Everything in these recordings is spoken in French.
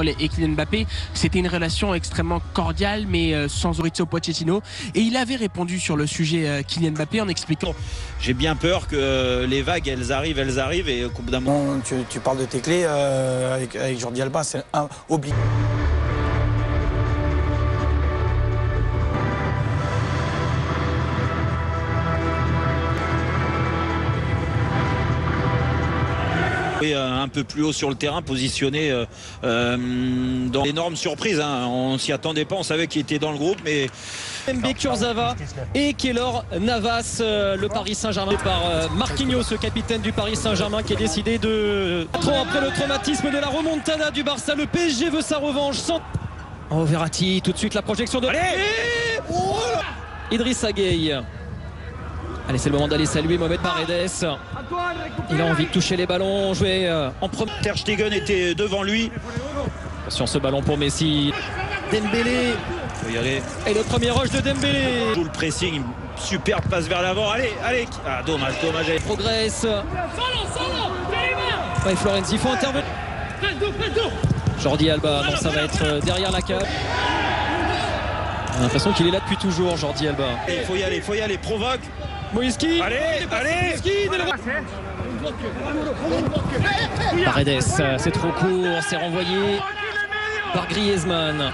Et Kylian Mbappé, c'était une relation extrêmement cordiale, mais sans Maurizio Pochettino. Et il avait répondu sur le sujet Kylian Mbappé en expliquant: j'ai bien peur que les vagues, elles arrivent, et au bout d'un moment... Tu parles de tes clés avec Jordi Alba, c'est obligé. Un peu plus haut sur le terrain, positionné dans l'énorme surprise. On s'y attendait pas, on savait qu'il était dans le groupe, mais... Mb Kurzawa et Keylor Navas, le Paris Saint-Germain par Marquinhos, ce capitaine du Paris Saint-Germain qui a décidé de... Après le traumatisme de la remontada du Barça, le PSG veut sa revanche. Oh, Verratti, tout de suite la projection de... Idrissa Gueye. Allez, c'est le moment d'aller saluer Mohamed Paredes. Il a envie de toucher les ballons, jouer en premier. Ter Stegen était devant lui. Attention, ce ballon pour Messi. Dembélé. Faut y aller. Et le premier rush de Dembélé. Tout le pressing, superbe passe vers l'avant. Allez. Ah, dommage. Il progresse. Ouais, Florenzi, il faut intervenir. Jordi Alba, non, ça va être derrière la cage. On a l'impression qu'il est là depuis toujours, Jordi Alba. Il faut y aller, provoque. Moïski. Allez. Paredes, c'est trop court, c'est renvoyé par Griezmann.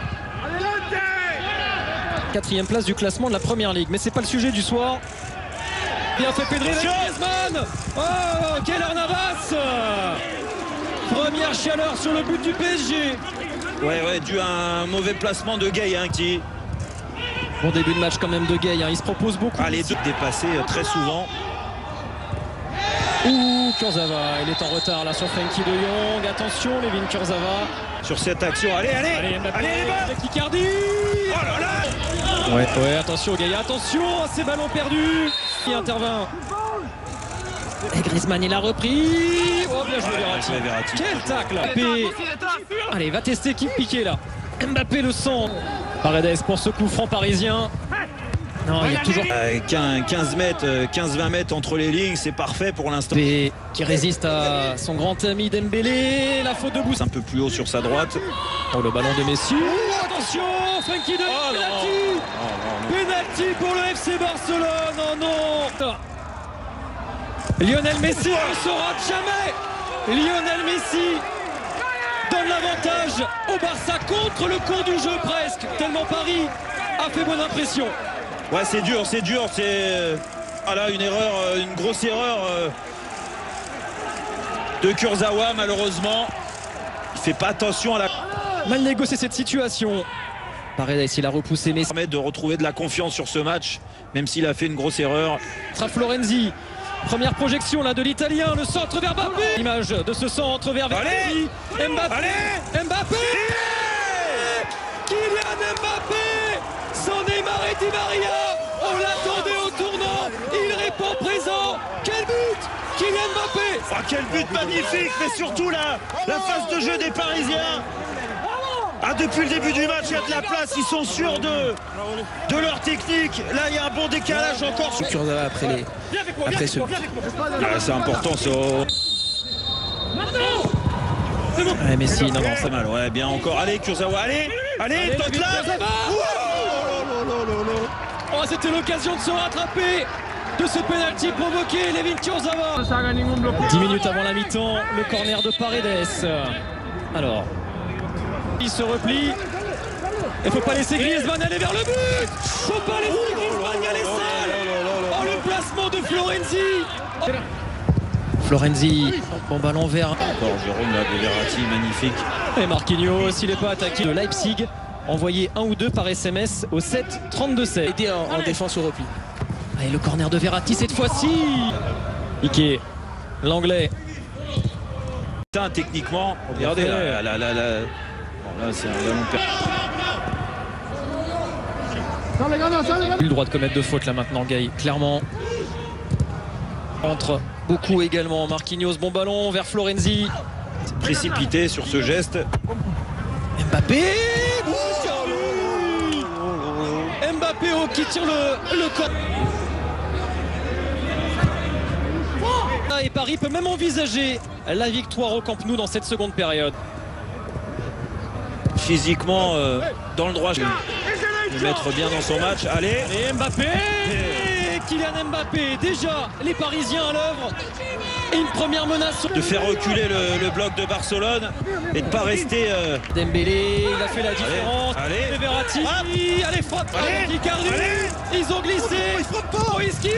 4e place du classement de la Première Ligue, mais c'est pas le sujet du soir. Bien fait Pedri, Griezmann. Oh, Keylor Navas. Première chaleur sur le but du PSG. Ouais, dû à un mauvais placement de Gueye qui... Bon début de match quand même de Gueye, il se propose beaucoup. Les deux dépassés très souvent. Kurzawa, il est en retard là sur Frenkie de Jong. Attention, Layvin Kurzawa. Sur cette action, allez Avec Icardi. Oh là là. Ouais, attention Gueye, attention à ces ballons perdus. Il intervient. Et Griezmann, il a repris. Oh, bien joué Verratti. Quel tacle. Allez, va tester qui piqué là. Mbappé le sent. Paredes pour ce coup franc parisien. Non, il y a toujours 15-20 mètres entre les lignes, c'est parfait pour l'instant. Qui résiste à son grand ami Dembélé. La faute de Bouss. Un peu plus haut sur sa droite. Oh, le ballon de Messi. Attention, Frenkie de Jong. Penalty pour le FC Barcelone. Non. Lionel Messi ne se rate jamais. Lionel Messi donne l'avantage au Barça contre le cours du jeu presque. Tellement Paris a fait bonne impression. Ouais, c'est dur. C'est une grosse erreur de Kurzawa malheureusement. Il fait pas attention à la... Mal négocié cette situation. Paredes, il a repoussé Messi. De retrouver de la confiance sur ce match, même s'il a fait une grosse erreur. Florenzi. Première projection là de l'Italien, le centre vers Mbappé. L'image de ce centre vers Verratti. Mbappé. Kylian Mbappé. Sans Neymar et Di Maria. On l'attendait au tournant. Il répond présent. Quel but, Kylian Mbappé. Quel but magnifique, mais surtout la phase de jeu des Parisiens. Depuis le début du match, il y a de la place, ils sont sûrs de leur technique. Là, il y a un bon décalage encore. Après ce... c'est important, ça. Ouais, Messi, non, c'est mal. Ouais, bien encore. Allez, Kurzawa, allez, tente là. Oh, c'était l'occasion de se rattraper de ce penalty provoqué, Layvin Kurzawa. 10 minutes avant la mi-temps, le corner de Paredes. Alors, il se replie. Il faut pas laisser Griezmann aller vers le but. Faut pas laisser Griezmann y aller seul. Oh, le placement de Florenzi. Florenzi, bon ballon vers. Encore Jérôme là, de Verratti, magnifique. Et Marquinhos, s'il n'est pas attaqué de Leipzig, envoyé 1 ou 2 par SMS au 7-32-7. Était en défense au repli. Allez, le corner de Verratti cette fois-ci. Ike, l'anglais. Techniquement, regardez là, c'est un ballon perdu. Il a eu le droit de commettre de fautes là maintenant, Gueye, clairement. Entre beaucoup également. Marquinhos, bon ballon vers Florenzi. Précipité sur ce geste. Mbappé. Mbappé qui tire le corps. Et Paris peut même envisager la victoire au Camp Nou dans cette seconde période. physiquement dans le droit. Le mettre bien dans son match. Allez. Et Mbappé, Kylian Mbappé, déjà les Parisiens à l'œuvre. Et une première menace. De faire reculer le bloc de Barcelone et de ne pas rester... Dembélé, il a fait la différence. Allez. Verratti, allez, frappe. Icardi, ils ont glissé. Moïskine.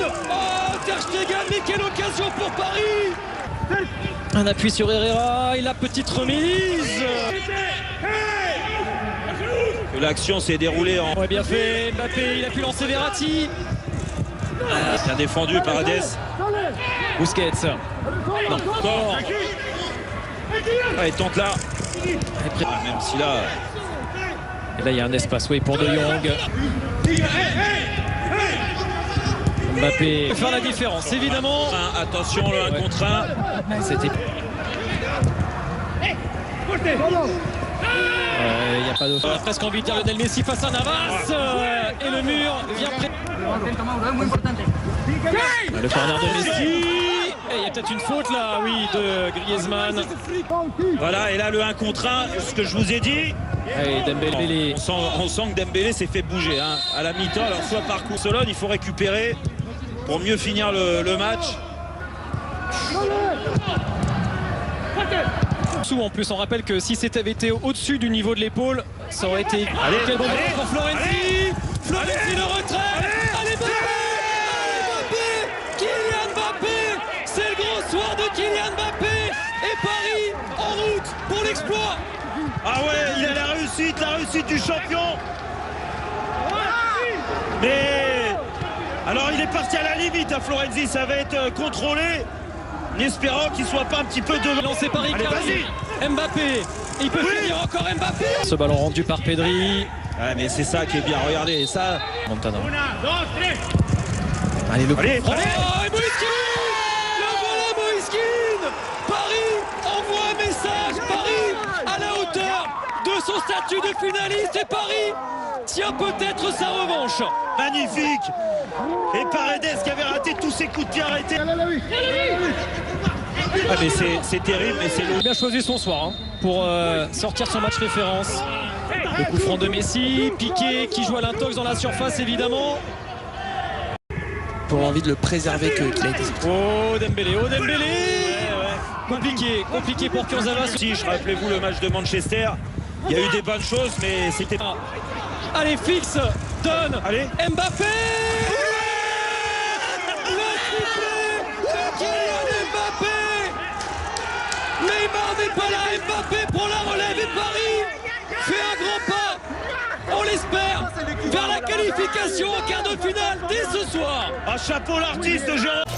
Oh, Ter Stegen, mais quelle occasion pour Paris. Un appui sur Herrera, et la petite remise. L'action s'est déroulée en... Ouais, bien fait, Mbappé, il a pu lancer Verratti. Bien défendu par Hades. Busquets. Non, Encore. Il tente là. Même si là... Et là, il y a un espace, oui, pour De Jong. Mbappé peut faire la différence, évidemment. Attention, le 1 contre 1. C'était... Il n'y a pas de... On a presque envie de dire Lionel Messi face à Navas. Et le mur vient près. Le corner de Messi. Et il y a peut-être une faute là, oui, de Griezmann. Voilà, et là le 1 contre 1, ce que je vous ai dit. Et Dembélé. On sent que Dembélé s'est fait bouger hein, à la mi-temps. Alors soit par Barcelone, il faut récupérer pour mieux finir le match. En plus, on rappelle que si c'était été au-dessus du niveau de l'épaule, ça aurait été... Allez, quel bon moment pour Florenzi. Florenzi, le retrait. Allez, Mbappé, Kylian Mbappé. C'est le gros soir de Kylian Mbappé. Et Paris en route pour l'exploit. Ah ouais, il a la réussite du champion. Mais alors il est parti à la limite à Florenzi, ça va être contrôlé. En espérant qu'il soit pas un petit peu devant. Lancé par Icardi. Mbappé, il peut finir encore Mbappé. Ce ballon rendu par Pedri. Ouais, mais c'est ça qui est bien, regardez, ça. Montana. Allez, le Oh, et Moïskine. Le voilà Moïskine. Paris envoie un message. Paris à la hauteur de son statut de finaliste. Et Paris tient peut-être sa revanche. Magnifique. Et Paredes qui avait raté tous ses coups de pied arrêtés. Ah mais c'est terrible, mais c'est Il a bien choisi son soir hein, pour sortir son match référence. Le coup franc de Messi, Piqué qui joue à l'intox dans la surface évidemment. Pour l'envie de le préserver qu'il a été. Oh Dembélé, Compliqué pour Kurzawa. Si, rappelez-vous le match de Manchester, il y a eu des bonnes choses, mais c'était... Allez, fixe, donne, allez. Mbappé. Le triplé de Kylian Mbappé. Neymar n'est pas là, Mbappé prend la relève et Paris fait un grand pas, on l'espère, vers la qualification en quart de finale dès ce soir. Un chapeau l'artiste, Jérôme.